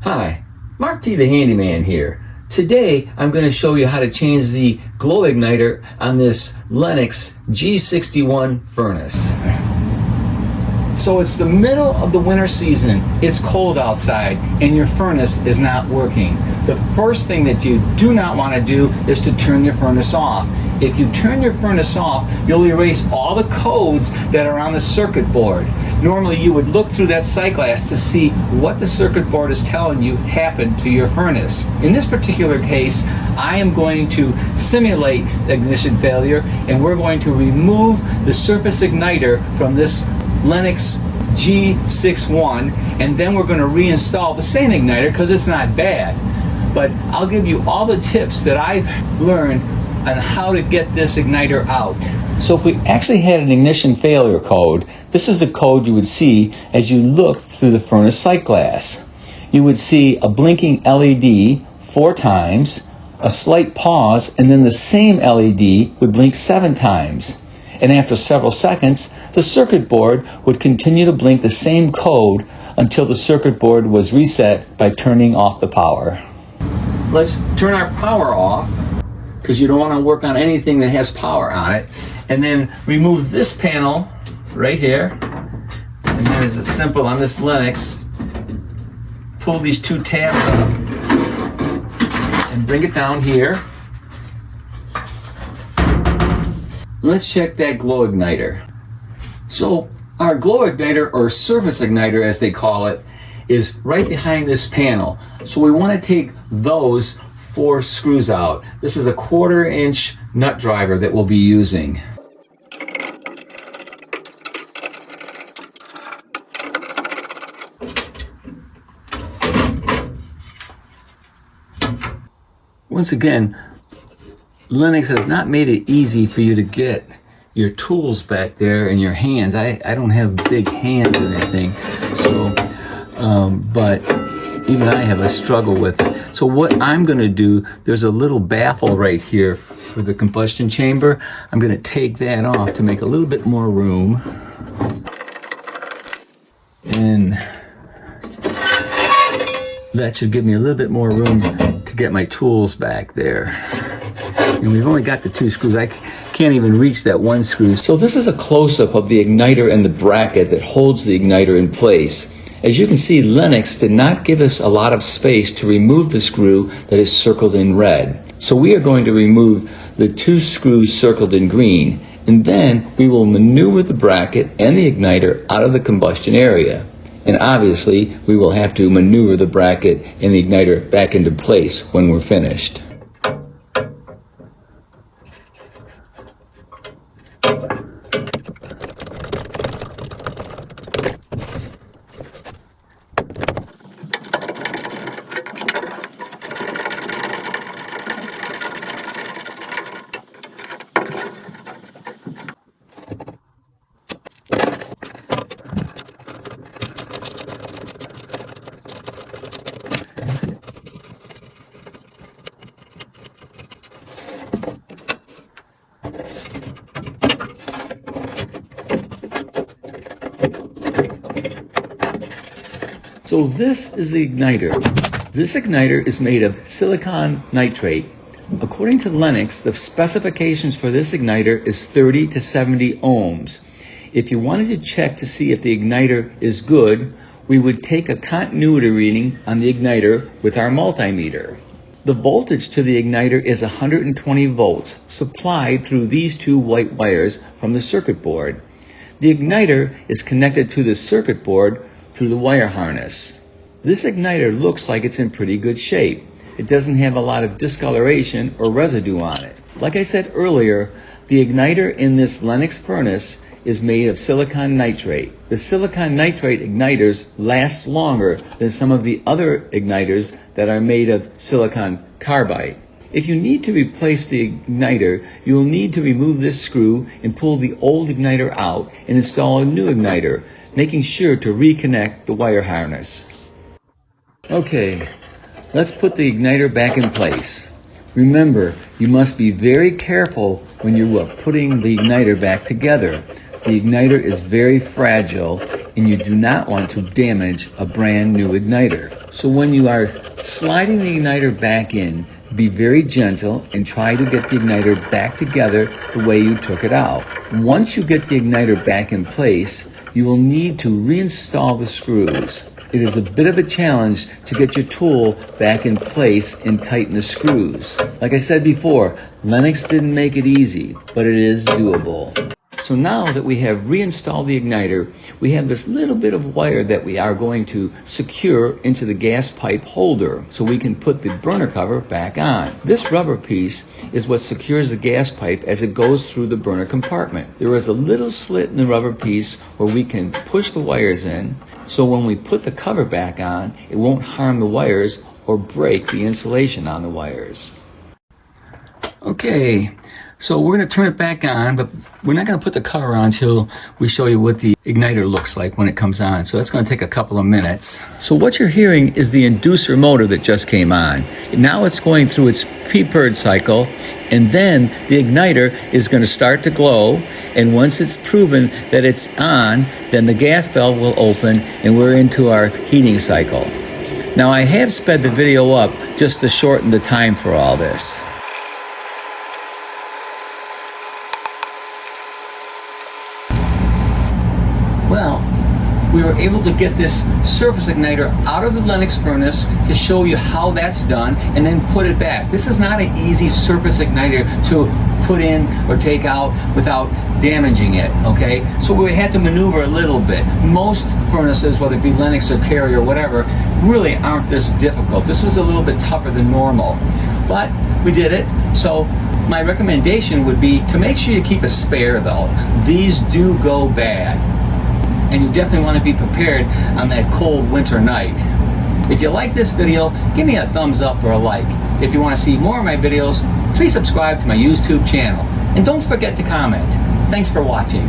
Hi, Mark T the Handyman here. Today I'm going to show you how to change the glow igniter on this Lennox G61 Furnace. So it's the middle of the winter season, it's cold outside, and your furnace is not working. The first thing that you do not want to do is to turn your furnace off. If you turn your furnace off, you'll erase all the codes that are on the circuit board. Normally you would look through that sight glass to see what the circuit board is telling you happened to your furnace. In this particular case, I am going to simulate ignition failure, and we're going to remove the surface igniter from this Lennox G61, and then we're going to reinstall the same igniter because it's not bad. But I'll give you all the tips that I've learned on how to get this igniter out. So if we actually had an ignition failure code, this is the code you would see as you look through the furnace sight glass. You would see a blinking LED 4 times, a slight pause, and then the same LED would blink 7 times. And after several seconds, the circuit board would continue to blink the same code until the circuit board was reset by turning off the power. Let's turn our power off, because you don't want to work on anything that has power on it. And then remove this panel right here. And then it's simple on this Lennox. Pull these 2 tabs up and bring it down here. Let's check that glow igniter. So our glow igniter, or surface igniter as they call it, is right behind this panel. So we want to take those 4 screws out. This is a 1/4 inch nut driver that we'll be using. Once again, Lennox has not made it easy for you to get your tools back there in your hands. I don't have big hands or anything, so but even I have a struggle with it. So what I'm going to do, there's a little baffle right here for the combustion chamber. I'm going to take that off to make a little bit more room. And that should give me a little bit more room to get my tools back there. And we've only got the 2 screws. I can't even reach that 1 screw. So this is a close-up of the igniter and the bracket that holds the igniter in place. As you can see, Lennox did not give us a lot of space to remove the screw that is circled in red. So we are going to remove the 2 screws circled in green, and then we will maneuver the bracket and the igniter out of the combustion area. And obviously, we will have to maneuver the bracket and the igniter back into place when we're finished. So this is the igniter. This igniter is made of silicon nitrate. According to Lennox, the specifications for this igniter is 30 to 70 ohms. If you wanted to check to see if the igniter is good, we would take a continuity reading on the igniter with our multimeter. The voltage to the igniter is 120 volts, supplied through these 2 white wires from the circuit board. The igniter is connected to the circuit board through the wire harness. This igniter looks like it's in pretty good shape. It doesn't have a lot of discoloration or residue on it. Like I said earlier, the igniter in this Lennox furnace is made of silicon nitrate. The silicon nitrate igniters last longer than some of the other igniters that are made of silicon carbide. If you need to replace the igniter, you will need to remove this screw and pull the old igniter out and install a new igniter, making sure to reconnect the wire harness. Okay, let's put the igniter back in place. Remember, you must be very careful when you are putting the igniter back together. The igniter is very fragile and you do not want to damage a brand new igniter. So when you are sliding the igniter back in, be very gentle and try to get the igniter back together the way you took it out. Once you get the igniter back in place, you will need to reinstall the screws. It is a bit of a challenge to get your tool back in place and tighten the screws. Like I said before, Lennox didn't make it easy, but it is doable. So now that we have reinstalled the igniter, we have this little bit of wire that we are going to secure into the gas pipe holder so we can put the burner cover back on. This rubber piece is what secures the gas pipe as it goes through the burner compartment. There is a little slit in the rubber piece where we can push the wires in, so when we put the cover back on, it won't harm the wires or break the insulation on the wires. Okay, so we're going to turn it back on, but we're not going to put the cover on until we show you what the igniter looks like when it comes on. So that's going to take a couple of minutes. So what you're hearing is the inducer motor that just came on. Now it's going through its pre-purge cycle, and then the igniter is going to start to glow, and once it's proven that it's on, then the gas valve will open and we're into our heating cycle. Now I have sped the video up just to shorten the time for all this. Well, we were able to get this surface igniter out of the Lennox furnace to show you how that's done and then put it back. This is not an easy surface igniter to put in or take out without damaging it, okay? So we had to maneuver a little bit. Most furnaces, whether it be Lennox or Carrier or whatever, really aren't this difficult. This was a little bit tougher than normal, but we did it. So my recommendation would be to make sure you keep a spare though. These do go bad, and you definitely want to be prepared on that cold winter night. If you like this video, give me a thumbs up or a like. If you want to see more of my videos, please subscribe to my YouTube channel. And don't forget to comment. Thanks for watching.